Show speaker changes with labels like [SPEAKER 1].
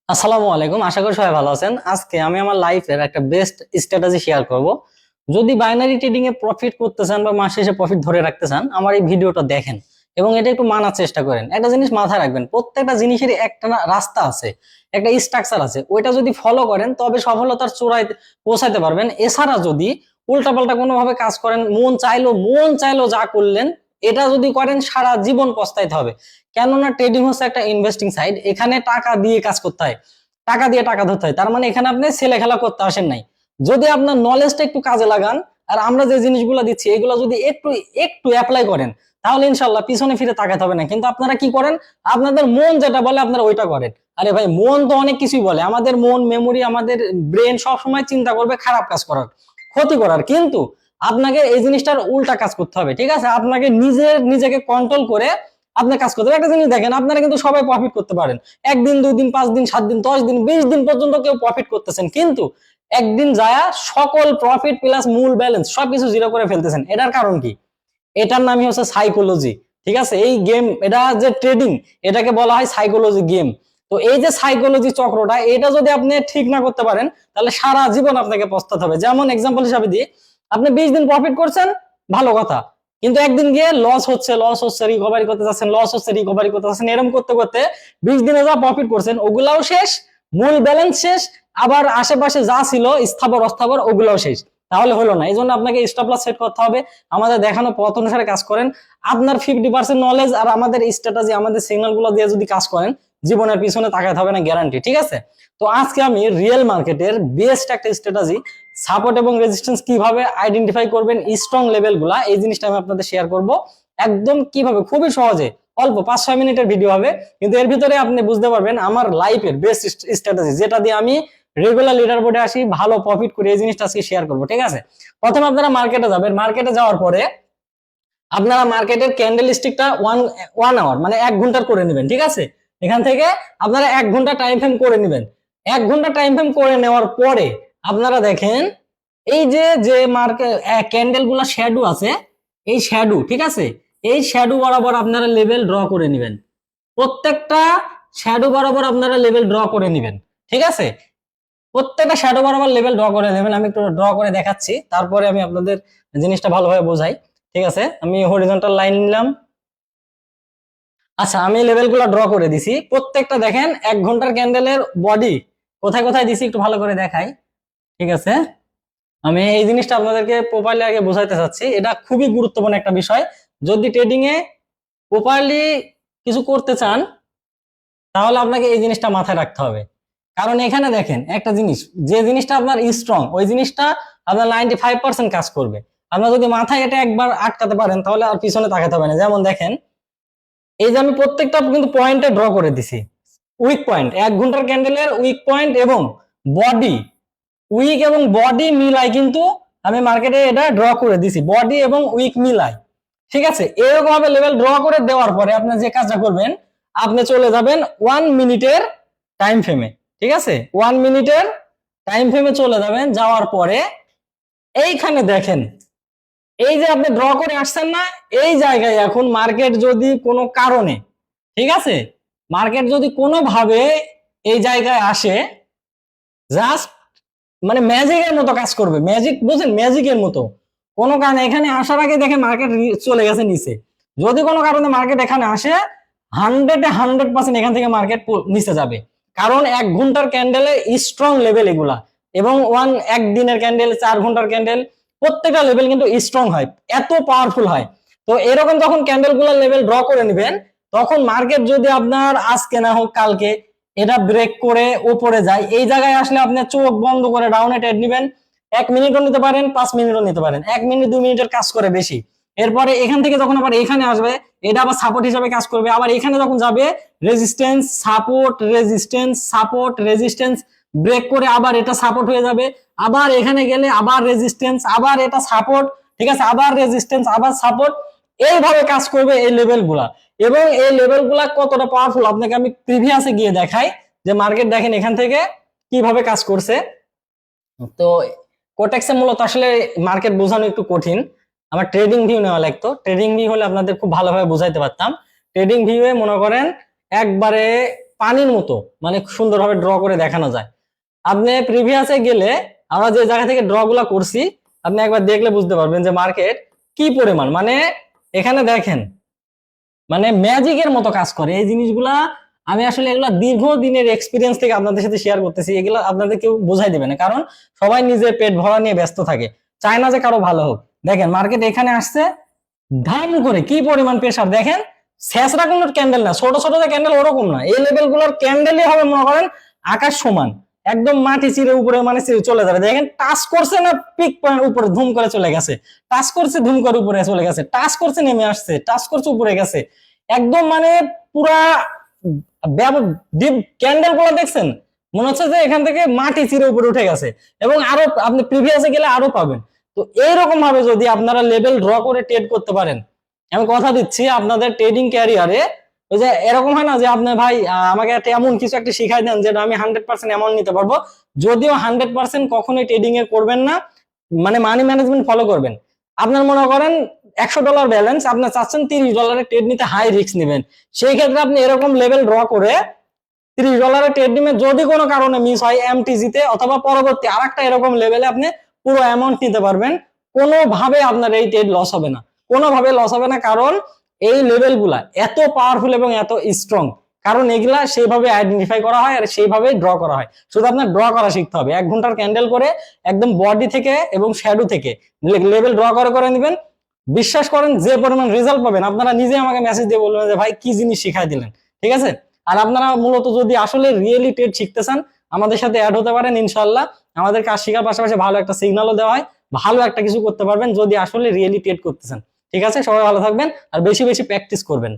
[SPEAKER 1] আসসালামু আলাইকুম, আশা করি সবাই ভালো আছেন। আজকে আমি আমার লাইফের একটা বেস্ট স্ট্র্যাটেজি শেয়ার করব। যদি বাইনারি ট্রেডিং এ প্রফিট করতে চান বা মাস শেষে প্রফিট ধরে রাখতে চান, আমার এই ভিডিওটা দেখেন এবং এটা একটু মানার চেষ্টা করেন। একটা জিনিস মাথায় রাখবেন, প্রত্যেকটা জিনিসেরই একটা রাস্তা আছে, একটা স্ট্রাকচার আছে। ওইটা যদি ফলো করেন তবে সফলতার চূড়ায় পৌঁছাতে পারবেন। এছাড়া যদি উল্টাপাল্টা কোনোভাবে কাজ করেন, মন চাইলো যা করলেন, এটা যদি করেন সারা জীবন পস্তাইতে হবে। কেননা ট্রেডিং হচ্ছে একটা ইনভেস্টিং সাইড, এখানে টাকা দিয়ে কাজ করতে হয়, টাকা দিয়ে টাকা ধরতে হয়। তার মানে এখানে আপনি ছেলে খেলা করতে আসেন নাই। যদি আপনার নলেজটা একটু কাজে লাগান আর আমরা যে জিনিসগুলো দিচ্ছি এগুলো যদি একটু একটু অ্যাপ্লাই করেন, তাহলে ইনশাল্লাহ পিছনে ফিরে তাকাতে হবে না। কিন্তু আপনারা কি করেন, আপনাদের মন যেটা বলে আপনারা ওইটা করেন। আরে ভাই, মন তো অনেক কিছুই বলে, আমাদের মন, মেমোরি, আমাদের ব্রেন সবসময় চিন্তা করবে খারাপ কাজ করার, ক্ষতি করার। কিন্তু আপনাকে এই জিনিসটার উল্টা কাজ করতে হবে, ঠিক আছে? আপনাকে নিজেকে কন্ট্রোল করে আপনার কাজ করতে হবে। একটা জিনিস দেখেন, আপনারা কিন্তু সবাই প্রফিট করতে পারেন, একদিন, 2 দিন, 5 দিন, 7 দিন, 10 দিন, 20 দিন পর্যন্ত কেউ প্রফিট করতেছেন। কিন্তু একদিন যায় সকল প্রফিট প্লাস মূল ব্যালেন্স সবকিছু জিরো করে ফেলতেছেন। এটার কারণ কি? এটার নামই হচ্ছে সাইকোলজি, ঠিক আছে? এই গেম, এটা যে ট্রেডিং, এটাকে বলা হয় সাইকোলজি গেম। তো এই যে সাইকোলজি চক্রটা, এটা যদি আপনি ঠিক না করতে পারেন, তাহলে সারা জীবন আপনাকে পস্তাতে হবে। যেমন এক্সাম্পল হিসাবে দিই, আপনি 20 দিন প্রফিট করছেন, ভালো কথা, কিন্তু একদিন গিয়ে লস হচ্ছে, রিকভারি করতে যাচ্ছেন, লস হচ্ছে, রিকভারি করতে যাচ্ছেন, এরকম করতে করতে 20 দিনে যা প্রফিট করছেন ওগুলাও শেষ, মূল ব্যালেন্স শেষ, আবার আশেপাশে যা ছিল স্থাবর অস্থাবর ওগুলাও শেষ। তাহলে হলো না। এই জন্য আপনাকে স্টপ লস সেট করতে হবে, আমাদের দেখানো পথ অনুসারে কাজ করেন। আপনার 50% নলেজ আর আমাদের স্ট্র্যাটেজি, আমাদের সিগন্যাল গুলো দিয়ে যদি কাজ করেন, জীবনের পিছনে তাকাতে হবে না, গ্যারান্টি, ঠিক আছে? তো আজকে আমি রিয়েল মার্কেটের বেস্ট একটা স্ট্র্যাটেজি, সাপোর্ট এবং রেজিস্ট্যান্স কিভাবে আইডেন্টিফাই করবেন, স্ট্রং লেভেল গুলা, এই জিনিসটা আমি আপনাদের শেয়ার করব। একদম কিভাবে, খুবই সহজে, অল্প 5-6 মিনিটের ভিডিও হবে, কিন্তু এর ভিতরে আপনি বুঝতে পারবেন আমার লাইফের বেস্ট স্ট্র্যাটেজি, যেটা দিয়ে আমি রেগুলার লিডার বোর্ডে আসি, ভালো প্রফিট করি। এই জিনিসটা আজকে শেয়ার করবো, ঠিক আছে? প্রথমে আপনারা মার্কেটে যাবেন, মার্কেটে যাওয়ার পরে আপনারা মার্কেটের ক্যান্ডেল স্টিকটা ওয়ান ওয়ান আওয়ার মানে 1 ঘন্টার করে নেবেন, ঠিক আছে? এখান থেকে আপনারা 1 ঘন্টা টাইম ফ্রেম করে নেবেন। 1 ঘন্টা টাইম ফ্রেম করে নেওয়ার পরে আপনারা দেখেন, এই যে যে মার্কেট ক্যান্ডেল গুলা শ্যাডো আছে, এই শ্যাডো, ঠিক আছে, এই শ্যাডো বরাবর আপনারা লেভেল ড্র করে নেবেন। প্রত্যেকটা শ্যাডো বরাবর আপনারা লেভেল ড্র করে নেবেন, ঠিক আছে? প্রত্যেকটা শ্যাডো বরাবর লেভেল ড্র করে নেবেন। আমি একটু ড্র করে দেখাচ্ছি, তারপরে আমি আপনাদের জিনিসটা ভালোভাবে বোঝাই, ঠিক আছে? আমি হরিজন্টাল লাইন নিলাম। আচ্ছা, আমি লেভেলগুলো ড্র করে দিছি। প্রত্যেকটা দেখেন 1 ঘন্টার ক্যান্ডেলের বডি কোথায় কোথায় দিছি একটু ভালো করে দেখাই, ঠিক আছে? আমি এই জিনিসটা আপনাদেরকে প্রপারলি আগে বোঝাইতে চাচ্ছি, এটা খুবই গুরুত্বপূর্ণ একটা বিষয়। যদি ট্রেডিং এ প্রপারলি কিছু করতে চান, তাহলে আপনাকে এই জিনিসটা মাথায় রাখতে হবে। কারণ এখানে দেখেন একটা জিনিস, যে জিনিসটা আপনার স্ট্রং, ওই জিনিসটা আপনার 95% কাজ করবে। আপনার যদি মাথায় এটা একবার আটকাতে পারেন, তাহলে আর পিছনে তাকাতে হবে না। যেমন দেখেন, এই যে আমি প্রত্যেকটা কিন্তু পয়েন্টে ড্র করে দিছি উইক পয়েন্ট, 1 ঘন্টার ক্যান্ডেলের উইক পয়েন্ট এবং বডি, উইক এবং বডি মিলাই কিন্তু আমি মার্কেটে এটা ড্র করে দিছি, বডি এবং উইক মিলাই, ঠিক আছে? এরকম ভাবে লেভেল ড্র করে দেওয়ার পরে আপনি যে কাজটা করবেন, আপনি চলে যাবেন 1 মিনিটের টাইম ফ্রেমে, ঠিক আছে? 1 মিনিটের টাইম ফ্রেমে চলে যাবেন। যাওয়ার পরে এইখানে দেখেন, এই যে আপনি ড্র করে আসছেন না, এই জায়গায় এখন মার্কেট যদি কোনো কারণে, ঠিক আছে, মার্কেট যদি কোনোভাবে এই জায়গায় আসে, জাস্ট মানে ম্যাজিকের মতো কাজ করবে। ম্যাজিক বুঝেন, ম্যাজিকের মতো। কোনো কারণে এখানে আসার আগে দেখে মার্কেট চলে গেছে নিচে, যদি কোনো কারণে মার্কেট এখানে আসে, 100% এখান থেকে মার্কেট নিচে যাবে। কারণ 1 ঘন্টার ক্যান্ডেলে স্ট্রং লেভেল এগুলা, এবং একদিনের ক্যান্ডেল, 4 ঘন্টার ক্যান্ডেল, প্রত্যেকটা লেভেল কিন্তু স্ট্রং হয়, এত পাওয়ারফুল হয়। তো এরকম যখন ক্যান্ডেল গুলার লেভেল ড্র করে নেবেন, তখন মার্কেট যদি আপনার আজকে না হোক কালকে এটা ব্রেক করে উপরে যায়, এই জায়গায় আসলে আপনি চোখ বন্ধ করে ডাউনে ট্রেড নেবেন। 1 মিনিটও নিতে পারেন, 5 মিনিটও নিতে পারেন, 1 মিনিট 2 মিনিটের কাজ করে বেশি। এরপরে এখান থেকে যখন আবার এখানে আসবে, এটা আবার সাপোর্ট হিসাবে কাজ করবে। আবার এখানে যখন যাবে, resistance, support, resistance, support, resistance, break করে আবার এটা সাপোর্ট হয়ে যাবে। আবার এখানে গেলে আবার রেজিস্ট্যান্স, আবার এটা সাপোর্ট, ঠিক আছে, আবার রেজিস্ট্যান্স, আবার সাপোর্ট, এইভাবে কাজ করবে এই লেভেল গুলা। এবং এই লেভেল গুলা কতটা পাওয়ারফুল আপনাকে আমি প্রিভিয়াসে গিয়ে দেখাই, যে মার্কেট দেখেন এখান থেকে কিভাবে কাজ করছে। তো কোটেক্সে মূলত আসলে মার্কেট বোঝানো একটু কঠিন, আমার ট্রেডিং ভিউ নেওয়া লাগতো। ট্রেডিং ভিউ হলে আপনাদের খুব ভালোভাবে বুঝাইতে পারতাম। ট্রেডিং ভিউ এ মনে করেন একবারে পানির মতো মানে সুন্দরভাবে ড্র করে দেখানো যায়। আপনি প্রিভিয়াসে গেলে আমরা যে জায়গা থেকে ড্র গুলা করছি আপনি একবার দেখলে বুঝতে পারবেন যে মার্কেট কি পরিমাণ, মানে এখানে দেখেন মানে ম্যাজিকের মতো কাজ করে এই জিনিসগুলা। আমি আসলে এগুলা দীর্ঘদিনের এক্সপিরিয়েন্স থেকে আপনাদের সাথে শেয়ার করতেছি, এগুলা আপনাদের কেউ বোঝাই দিবে না, কারণ সবাই নিজের পেট ভরা নিয়ে ব্যস্ত থাকে, চায় না যে কারো ভালো হোক। দেখেন মার্কেট এখানে আসছে, ধাম করে কি পরিমাণ প্রেসার দেখেন, শেষরা কোনো ক্যান্ডেল না, ছোট ছোট যে ক্যান্ডেল ওরকম না, এই লেভেল গুলোর ক্যান্ডেলই হবে মনে করেন আকাশ সমান, একদম মাটি চিরে উপরে মানে চলে যাবে। দেখেন টাচ করছে না পিক পয়েন্ট উপরে ধুম করে চলে গেছে, টাচ করছে ধুম করে উপরে চলে গেছে, টাচ করছে নেমে আসছে, টাচ করছে উপরে গেছে, একদম মানে পুরা ডিপ ক্যান্ডেল গুলো দেখছেন মনে হচ্ছে যে এখান থেকে মাটি চিরে উপরে উঠে গেছে। এবং আরো আপনি প্রিভিয়াসে গেলে আরো পাবেন। তো এইরকম ভাবে যদি আপনারা লেভেল ড্র করে ট্রেড করতে পারেন, আমি কথা দিচ্ছি আপনাদের ট্রেডিং ক্যারিয়ারে ওই যে এরকম হয় না যে আপনি ভাই আমাকে একটা এমন কিছু একটা শিখাই দেন যেটা আমি 100% অ্যামাউন্ট নিতে পারবো, যদিও 100% কখনোই ট্রেডিং এ করবেন না, মানে মানি ম্যানেজমেন্ট ফলো করবেন। আপনার মনে করেন $100 ব্যালেন্স, আপনার চাচ্ছেন $30 ট্রেড নিতে, হাই রিস্ক নেবেন, সেই ক্ষেত্রে আপনি এরকম লেভেল ড্র করে $30 ট্রেড নিবে, যদি কোনো কারণে মিস হয় এমটিজিতে অথবা পরবর্তী আরেকটা এরকম লেভেলে আপনি পুরো অ্যামাউন্ট নিতে পারবেন, কোনোভাবে আপনার এই ট্রেড লস হবে না, কোনোভাবে লস হবে না, কারণ এই লেভেল গুলা এত পাওয়ারফুল এবং এত স্ট্রং, কারণ এগুলা সেইভাবে আইডেন্টিফাই করা হয় আর সেইভাবে ড্র করা হয়। শুধু আপনার ড্র করা শিখতে হবে, 1 ঘন্টার ক্যান্ডেল করে একদম বডি থেকে এবং শ্যাডো থেকে লেভেল ড্র করে নেবেন। বিশ্বাস করেন যে পরিমাণ রেজাল্ট পাবেন, আপনারা নিজে আমাকে মেসেজ দিয়ে বলবেন যে ভাই কি জিনিস শিখাই দিলেন, ঠিক আছে। আর আপনারা মূলত যদি আসলে রিয়েলি ট্রেড শিখতে চান আমাদের সাথে অ্যাড হতে পারেন, ইনশাল্লাহ আমাদের কাজ শেখার পাশাপাশি ভালো একটা সিগন্যালও দেওয়া হয়, ভালো একটা কিছু করতে পারবেন যদি আসলে রিয়েলি ট্রেড করতে চান। ঠিক আছে, সবাই ভালো থাকবেন আর বেশি বেশি প্র্যাকটিস করবেন।